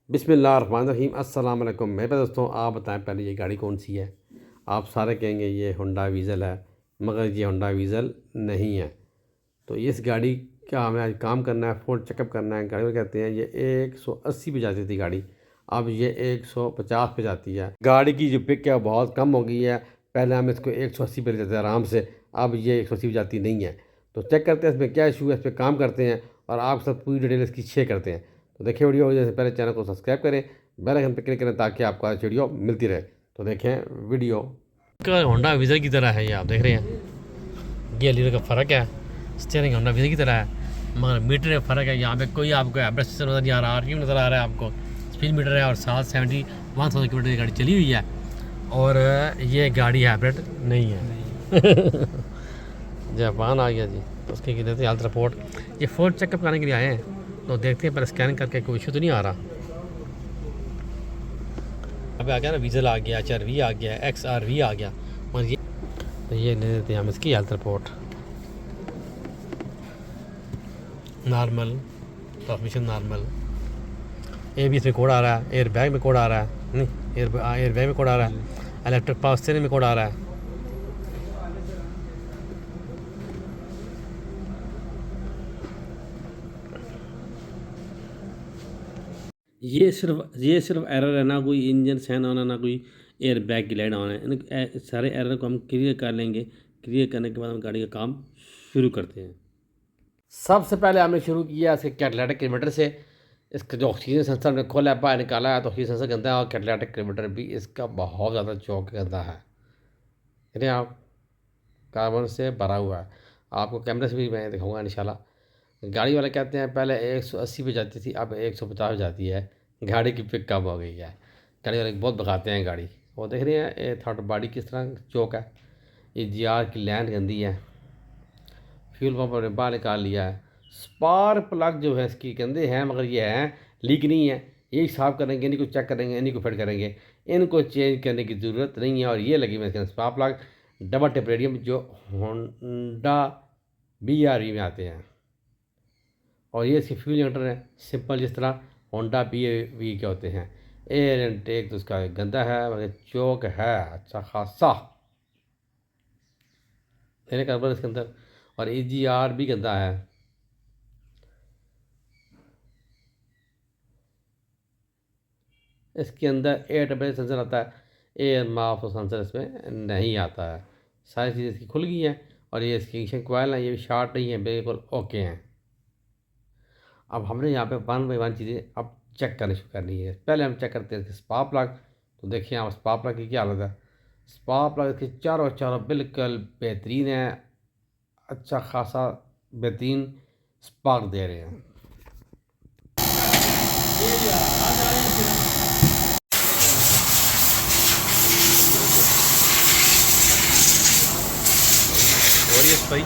बिस्मिल्लाहिर्रहमानिर्रहीम। अस्सलाम वालेकुम। मेरे पास दोस्तों, आप बताएं पहले ये गाड़ी कौन सी है। आप सारे कहेंगे ये होंडा वीज़ल है, मगर ये होंडा वीज़ल नहीं है। तो इस गाड़ी का हमें आज काम करना है, फुल चेकअप करना है। गाड़ी को कहते हैं, ये 180 पे जाती थी गाड़ी, अब ये 150 पे जाती है। गाड़ी की जो पिक है बहुत कम हो गई है। पहले हम इसको 180 पे ले जाते थे आराम से, अब ये 180 पे जाती नहीं है। तो चेक करते हैं इसमें क्या इशू है, इस पर काम करते हैं और आप सब पूरी डिटेल इसकी शेयर करते हैं। तो देखिए वीडियो जैसे पहले चैनल को सब्सक्राइब करें, बेल आइकन पर क्लिक करें ताकि आपको आज वीडियो मिलती रहे। तो देखें वीडियो। होंडा विज़र की तरह है, ये आप देख रहे हैं। गियर लीवर का फ़र्क है, स्टीयरिंग होंडा विज़र की तरह है, मगर मीटर में फ़र्क है। यहाँ पे कोई आपको एवरेज सिस्टम नज़र नहीं आ रहा, आरपीएम नज़र आ रहा है आपको, स्पीड मीटर है और 771,000 किलोमीटर की गाड़ी चली हुई है। और ये गाड़ी हाइब्रिड नहीं है। जापान आ गया जी, तो उसकी देते हैं हेल्थ रिपोर्ट। ये फोन चेकअप कराने के लिए आए हैं, तो देखते हैं पहले स्कैन करके कोई इशू तो नहीं आ रहा। अभी आ गया ना, वीज़ल आ गया, HRV आ गया, XRV आ गया, और ये तो ये ले देते हैं हम इसकी health report. Normal transmission, normal ABS में कोड आ रहा है, एयर बैग में कोड आ रहा है, नहीं एयर बैग में कोड आ रहा है, इलेक्ट्रिक पावर स्टीयरिंग में कोड आ रहा है। ये सिर्फ एरर है, ना कोई इंजन सहन होना, ना कोई एयर बैग की लाइट ऑन है। इन सारे एरर को हम क्लियर कर लेंगे। क्लियर करने के बाद हम गाड़ी का काम शुरू करते हैं। सबसे पहले हमने शुरू किया इसके कैटालिटिक किलोमीटर से। इसका जो ऑक्सीजन सेंसर हमने खोला है, बाहर निकाला है, तो ऑक्सीजन सेंसर गंदा है और कैटालिटिक किलोमीटर भी इसका बहुत ज़्यादा चौक गंदा है। यानी आप कार्बन से भरा हुआ है। आपको कैमरे से भी मैं दिखाऊंगा इंशाल्लाह। गाड़ी वाले कहते हैं पहले 180 पे जाती थी, अब 150 जाती है। गाड़ी की पिक कम हो गई है। गाड़ी वाले बहुत भगाते हैं गाड़ी। वो देख रहे हैं ये थर्ड बॉडी किस तरह चौक है। ये GR की लैंड गंदी है। फ्यूल पंप ने बाहर निकाल लिया है। स्पार्क प्लग जो है इसकी गंदे हैं, मगर ये हैं, लीक नहीं है। यही साफ़ करेंगे, इन्हीं को चेक करेंगे, इन्हीं को फिट करेंगे। इनको चेंज करने की ज़रूरत नहीं है। और ये लगी हुई है spark plug double tip radium, जो होंडा BRV में आते हैं। और ये इसके फ्यूल इंजेक्टर है, सिंपल जिस तरह होंडा BRV के होते हैं। एयर इनटेक तो उसका गंदा है, मगर चौक है अच्छा खासा, मेरे कार्बन इसके अंदर। और EGR भी गंदा है। इसके अंदर एयर टेम्परेचर सेंसर आता है, एयर माफ सेंसर इसमें नहीं आता है। सारी चीज़ें इसकी खुल गई हैं। और ये इसकी इंजन कोयल है, ये भी शार्ट नहीं है, बिल्कुल ओके हैं। अब हमने यहाँ पे वन बाई वन चीज़ें अब चेक करनी शुरू करनी है। पहले हम चेक करते हैं स्पार्क प्लग। तो देखिए आप स्पार्क प्लग की क्या हालत है। स्पार्क प्लग इसके चारों चारों बिल्कुल बेहतरीन है, अच्छा खासा बेहतरीन स्पार्क दे रहे हैं। और ये भाई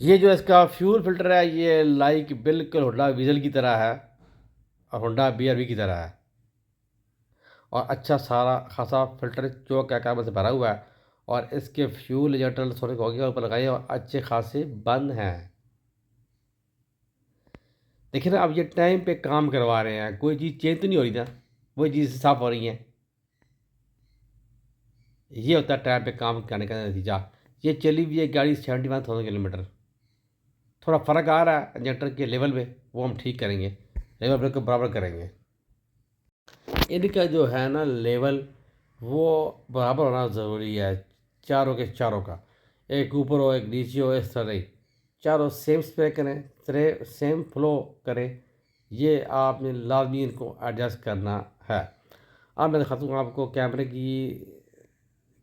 ये जो इसका फ्यूल फिल्टर है, ये लाइक बिल्कुल होंडा वीज़ल की तरह है और होंडा BRV की तरह है। और अच्छा सारा खासा फिल्टर जो क्या कार्बन से भरा हुआ है। और इसके फ्यूल इंजेक्टर सोनिक हो गया ऊपर लगाए और अच्छे खासे बंद हैं। देखिए ना, अब ये टाइम पे काम करवा रहे हैं, कोई चीज़ चेंज तो नहीं हो रही ना, वही चीज़ साफ हो रही है। ये होता है टाइम पे काम करने का नतीजा। ये चली हुई है गाड़ी 71,000 किलोमीटर। थोड़ा फ़र्क आ रहा है इंजेक्टर के लेवल पे, वो हम ठीक करेंगे, लेवल ब्रेक को बराबर करेंगे। इनका जो है ना लेवल, वो बराबर होना ज़रूरी है, चारों के चारों का। एक ऊपर हो, एक नीचे हो, इस तरह ही चारों सेम स्प्रे करें, सेम फ्लो करें। ये आपने लाजमी इनको एडजस्ट करना है। अब मैं दिखाता हूँ आपको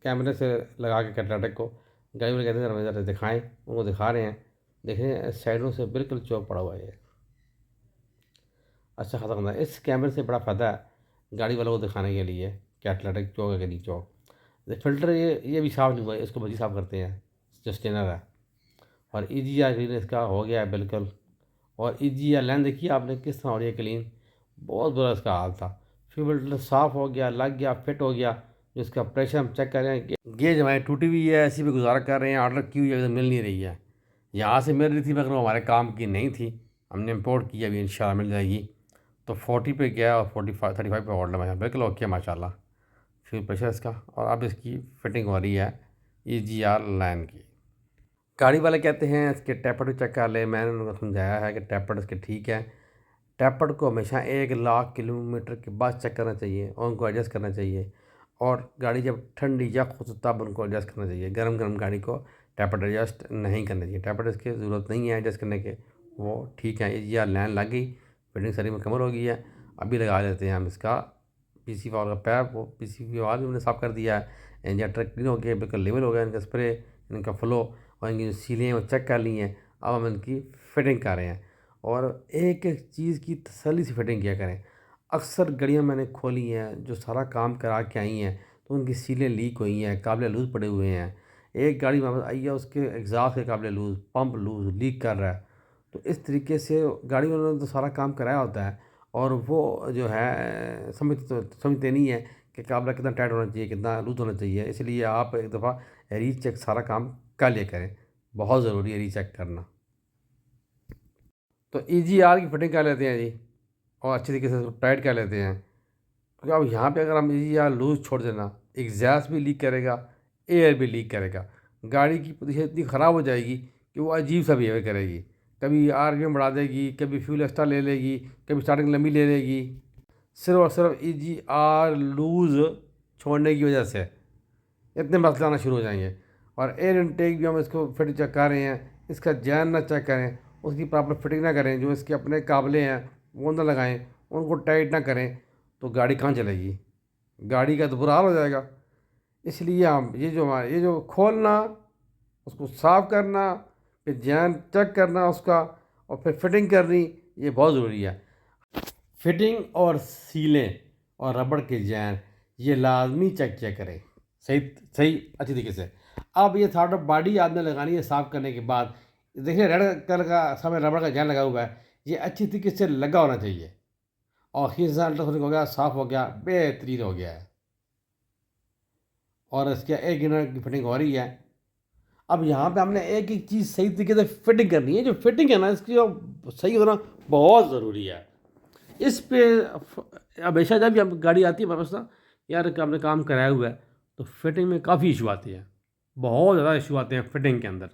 कैमरे से लगा के कैटलाटिक को। गाड़ी वाले कहते हैं ज़रा दिखाएँ, उनको दिखा रहे हैं। देखें साइडों से बिल्कुल चौक पड़ा हुआ है, ये अच्छा खासा बंदा है। इस कैमरे से बड़ा फ़ायदा है गाड़ी वालों को दिखाने के लिए, कैटलाटिक चौक है कि नहीं चौक। फिल्टर ये भी साफ़ नहीं हुआ है, इसको मज़ीद साफ़ करते हैं, जो स्टेनर है। और EGR क्लीन इसका हो गया है बिल्कुल। और EGR लाइन देखिए आपने किस तरह हो रही है क्लीन, बहुत बुरा इसका हाल था। फ्यूल फिल्टर साफ़ हो गया, लग गया, फिट हो गया। जो इसका प्रेशर हम चेक कर रहे हैं, गेज हमारी टूटी हुई है, ऐसी भी गुजारा कर रहे हैं, ऑर्डर की हुई है, मिल नहीं रही है। यहाँ से मिल रही थी मगर वो हमारे काम की नहीं थी, हमने इम्पोर्ट की, अभी इंशाल्लाह मिल जाएगी। तो 40 पे गया और 35 पे ऑर्डर में बिल्कुल ओके माशाल्लाह फ्यूल प्रेशर इसका। और अब इसकी फिटिंग हो रही है EGR लाइन की। गाड़ी वाले कहते हैं इसके टैपड़ चेक कर ले, मैंने उनको समझाया है कि टैपड़ इसके ठीक है। टैपड़ को हमेशा 1 लाख किलोमीटर के बाद चेक करना चाहिए और उनको एडजस्ट करना चाहिए। और गाड़ी जब ठंडी या खुश तब उनको एडजस्ट करना चाहिए। गरम गरम गाड़ी को टैपड़ एडजस्ट नहीं करना चाहिए, टैपड़ इसकी ज़रूरत नहीं है एडजस्ट करने के, वो ठीक है। EGR लाइन लग गई, फिटिंग सारी मुकम्मल हो गई है। अभी लगा लेते हैं हम इसका PC वाल का पैप। वो PC वाल भी हमने साफ़ कर दिया है, इंजेक्टर क्लीन हो गया, बिल्कुल लेवल हो गया इनका स्प्रे, इनका फ्लो, और इनकी जो सीलें हैं वो चेक कर ली हैं। अब हम इनकी फ़िटिंग कर रहे हैं और एक एक चीज़ की तसल्ली से फ़िटिंग किया करें। अक्सर गाड़ियाँ मैंने खोली हैं जो सारा काम करा के आई हैं तो उनकी सीलें लीक हुई हैं, काबिल लूज़ पड़े हुए हैं। एक गाड़ी वापस आई है, उसके एग्ज़ॉस्ट के काबिल लूज़, पंप लूज़, लीक कर रहा है। तो इस तरीके से गाड़ी वालों ने तो सारा काम कराया होता है और वो जो है समझते नहीं है कि काबला कितना टाइट होना चाहिए, कितना लूज़ होना चाहिए। इसलिए आप एक दफ़ा रीचेक सारा काम कर लिया करें, बहुत ज़रूरी है रीचेक करना। तो EGR की फिटिंग कर लेते हैं जी और अच्छी तरीके से उसको टाइट कर लेते हैं। क्योंकि अब यहाँ पे अगर हम EGR लूज़ छोड़ देना, एग्जॉस्ट भी लीक करेगा, एयर भी लीक करेगा। गाड़ी की पोजीशन इतनी ख़राब हो जाएगी कि वो अजीब सा बिहेव करेगी। कभी RPM बढ़ा देगी, कभी फ्यूल एक्स्ट्रा ले लेगी, कभी स्टार्टिंग लंबी ले लेगी, सिर्फ और सिर्फ EGR लूज़ छोड़ने की वजह से इतने मसले आना शुरू हो जाएंगे। और एयर इनटेक भी हम इसको फिट चेक कर रहे हैं, इसका जैन ना चेक करें, उसकी प्रॉपर फिटिंग ना करें, जो इसके अपने काबले हैं वो ना लगाएं, उनको टाइट ना करें, तो गाड़ी कहाँ चलेगी, गाड़ी का तो बुरा हाल हो जाएगा। इसलिए हम ये जो खोलना, उसको साफ़ करना, फिर जैन चेक करना उसका, और फिर फिटिंग करनी, ये बहुत ज़रूरी है। फिटिंग और सीलें और रबड़ के जैन ये लाजमी चेक किया करें सही सही अच्छी तरीके से। अब ये थर्ड बॉडी आपने लगानी है साफ़ करने के बाद। देखिए रेड कलर का सामने रबड़ का जैन लगा हुआ है, ये अच्छी तरीके से लगा होना चाहिए। और खींच अल्ट्रासोनिक हो गया, साफ़ हो गया, बेहतरीन हो गया है। और इसके एक इनर की फिटिंग हो रही है। अब यहाँ पे हमने एक एक चीज़ सही तरीके से फिटिंग करनी है। जो फिटिंग है ना इसकी जो सही होना बहुत ज़रूरी है। इस पे हमेशा जब भी हम गाड़ी आती है वापस ना, यार कि हमने काम कराया हुआ है, तो फिटिंग में काफ़ी इशू आती है, बहुत ज़्यादा इशू आते हैं फिटिंग के अंदर।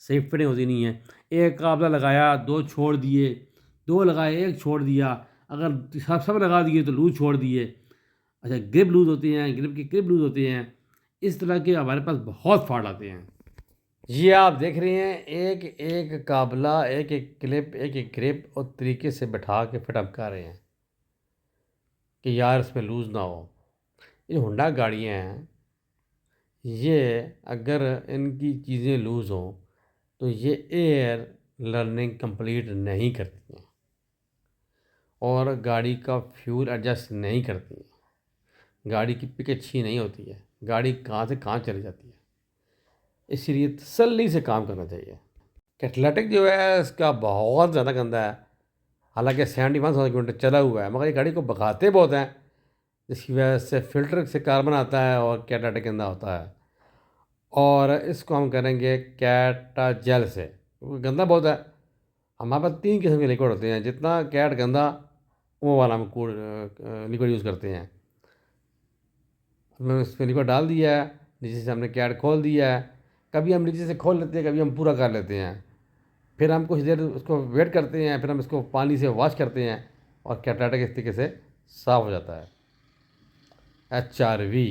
सही फिटिंग होती नहीं है, एक काबला लगाया, दो छोड़ दिए, दो लगाए, एक छोड़ दिया, अगर सब लगा दिए तो लूज छोड़ दिए। अच्छा, ग्रिप लूज होती हैं, ग्रिप की ग्रिप लूज होती हैं, इस तरह के हमारे पास बहुत फॉल्ट आते हैं। ये आप देख रहे हैं एक एक काबला, एक एक क्लिप, एक एक ग्रिप और तरीके से बैठा के फिट अप कर रहे हैं कि यार इसमें लूज़ ना हो। ये होंडा गाड़ियाँ हैं, ये अगर इनकी चीज़ें लूज़ हों तो ये एयर लर्निंग कंप्लीट नहीं करती हैं और गाड़ी का फ्यूल एडजस्ट नहीं करती हैं। गाड़ी की पिक अच्छी नहीं होती है, गाड़ी कहाँ से कहाँ चली जाती है। इसलिए तसल्ली से काम करना चाहिए। कैटलिटिक जो है इसका बहुत ज़्यादा गंदा है, हालांकि 71,000 किलोमीटर चला हुआ है, मगर ये गाड़ी को भगाते बहुत हैं, जिसकी वजह से फ़िल्टर से कार्बन आता है और कैटलिटिक गंदा होता है। और इसको हम करेंगे कैटा जेल से, क्योंकि गंदा बहुत है। हमारे पास 3 किस्म के लिक्विड होते हैं, जितना कैट गंदा वो वाला हम लिक्विड यूज़ करते हैं। हमने इसमें लिक्विड डाल दिया है, नीचे से हमने कैट खोल दिया है। कभी हम नीचे से खोल लेते हैं, कभी हम पूरा कर लेते हैं, फिर हम कुछ देर उसको वेट करते हैं, फिर हम इसको पानी से वॉश करते हैं और कैटाटिक इस तरीके से साफ़ हो जाता है। HRV।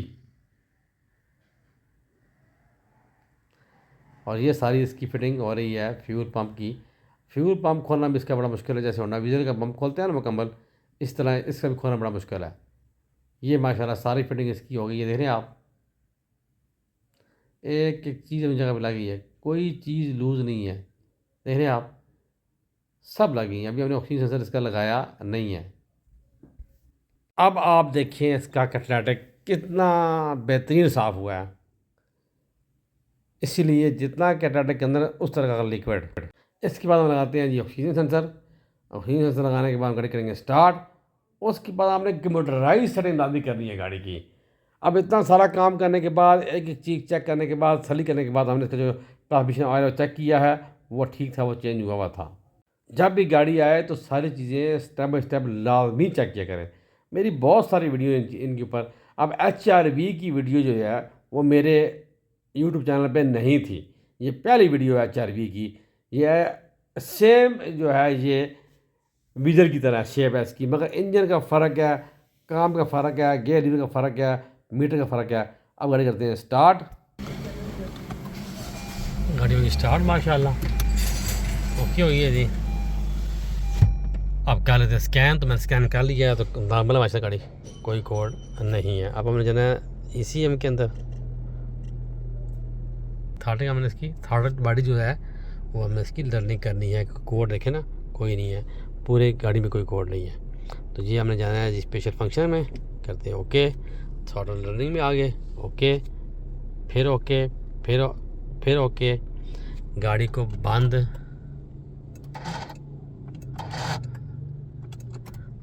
और ये सारी इसकी फिटिंग हो रही है फ्यूल पंप की। फ्यूल पंप खोलना भी इसका बड़ा मुश्किल है, जैसे होंडा विजन का पंप खोलते हैं ना मुकम्मल, इस तरह इसका भी खोलना बड़ा मुश्किल है। ये माशाल्लाह सारी फिटिंग इसकी हो गई है, देख रहे हैं आप, एक एक चीज़ अपनी जगह पर लगी है, कोई चीज़ लूज़ नहीं है, देख रहे हैं आप, सब लगी हैं। अभी हमने ऑक्सीजन सेंसर इसका लगाया नहीं है। अब आप देखिए इसका कैटलिटिक कितना बेहतरीन साफ़ हुआ है। इसीलिए जितना कैटालिटिक के अंदर उस तरह का लिक्विड। इसके बाद हम लगाते हैं जी ऑक्सीजन सेंसर। ऑक्सीजन सेंसर लगाने के बाद हम गाड़ी करेंगे स्टार्ट। उसके बाद हमने कंप्यूटराइज सेटिंग दादी करनी है गाड़ी की। अब इतना सारा काम करने के बाद, एक एक चीज़ चेक करने के बाद, सली करने के बाद, हमने इसका जो ट्रांसमिशन ऑयल चेक किया है वो ठीक था, वो चेंज हुआ था। जब भी गाड़ी आए तो सारी चीज़ें स्टेप बाई स्टेप लाजमी चेक किया करें। मेरी बहुत सारी वीडियो इनके ऊपर। अब HRV की वीडियो जो है वो मेरे यूट्यूब चैनल पे नहीं थी, ये पहली वीडियो है HRV की। ये सेम जो है ये विजर की तरह शेप है इसकी, मगर इंजन का फ़र्क है, काम का फ़र्क है, गियर लीवर का फ़र्क है, मीटर का फ़र्क है। अब गाड़ी करते हैं स्टार्ट। गाड़ी होगी स्टार्ट माशाल्लाह, ओके हुई है जी। अब कर लेते हैं स्कैन। तो मैंने स्कैन कर लिया है, तो नॉर्मल है माशाल्लाह गाड़ी, कोई कोड नहीं है। अब हमने जाना है ECM के अंदर। थर्ड का मैंने इसकी थर्ड बॉडी जो है वो हमने इसकी लर्निंग करनी है। कोड देखे ना, कोई नहीं है, पूरे गाड़ी में कोई कोड नहीं है। तो ये हमने जाना है जी स्पेशल फंक्शन में, करते हैं ओके। थर्ड लर्निंग में आ गए, ओके, फिर ओके, फिर ओके। गाड़ी को बंद,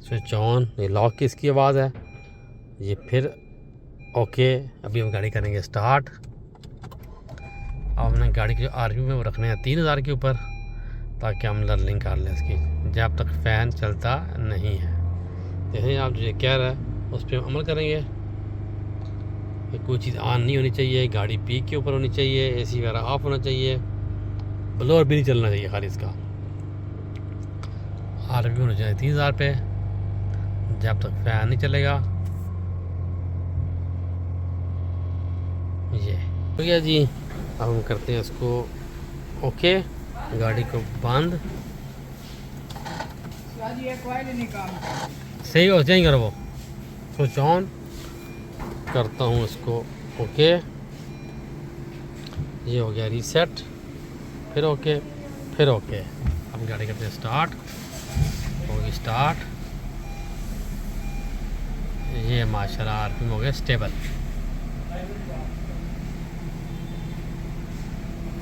स्विच ऑन, ये लॉक की इसकी आवाज़ है ये, फिर ओके। अभी हम गाड़ी करेंगे स्टार्ट। अब हमने गाड़ी के जो RPM में वो रखने हैं 3000 के ऊपर, ताकि हम लर्निंग कर लें इसकी, जब तक फ़ैन चलता नहीं है। जैसे आप जो कह रहा है उस पर हम अमल करेंगे कि कोई चीज़ ऑन नहीं होनी चाहिए, गाड़ी पीक के ऊपर होनी चाहिए, AC वगैरह ऑफ होना चाहिए, ब्लोअर भी नहीं चलना चाहिए खाली इसका। RPM होना चाहिए 3000 पे, जब तक फ़ैन नहीं चलेगा। ये हो गया जी। अब हम करते हैं इसको ओके, गाड़ी को बंद। सही हो, चेंज करो वो, स्विच ऑन करता हूँ इसको, ओके। ये हो गया रीसेट, फिर ओके, फिर ओके। अब गाड़ी करते हैं स्टार्ट, होगी स्टार्ट। ये माशाल्लाह RPM हो गया स्टेबल,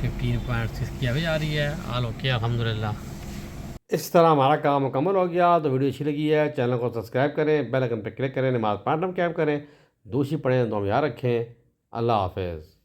15.6 की अभी आ रही है। आल ओके अल्हम्दुलिल्लाह। इस तरह हमारा काम मुकम्मल हो गया। तो वीडियो अच्छी लगी है, चैनल को सब्सक्राइब करें, बेल आइकन पर क्लिक करें, नमाज़ 5 टाइम कैम करें, दूसरी पढ़ें, दुआ में याद रखें। अल्लाह हाफ़िज़।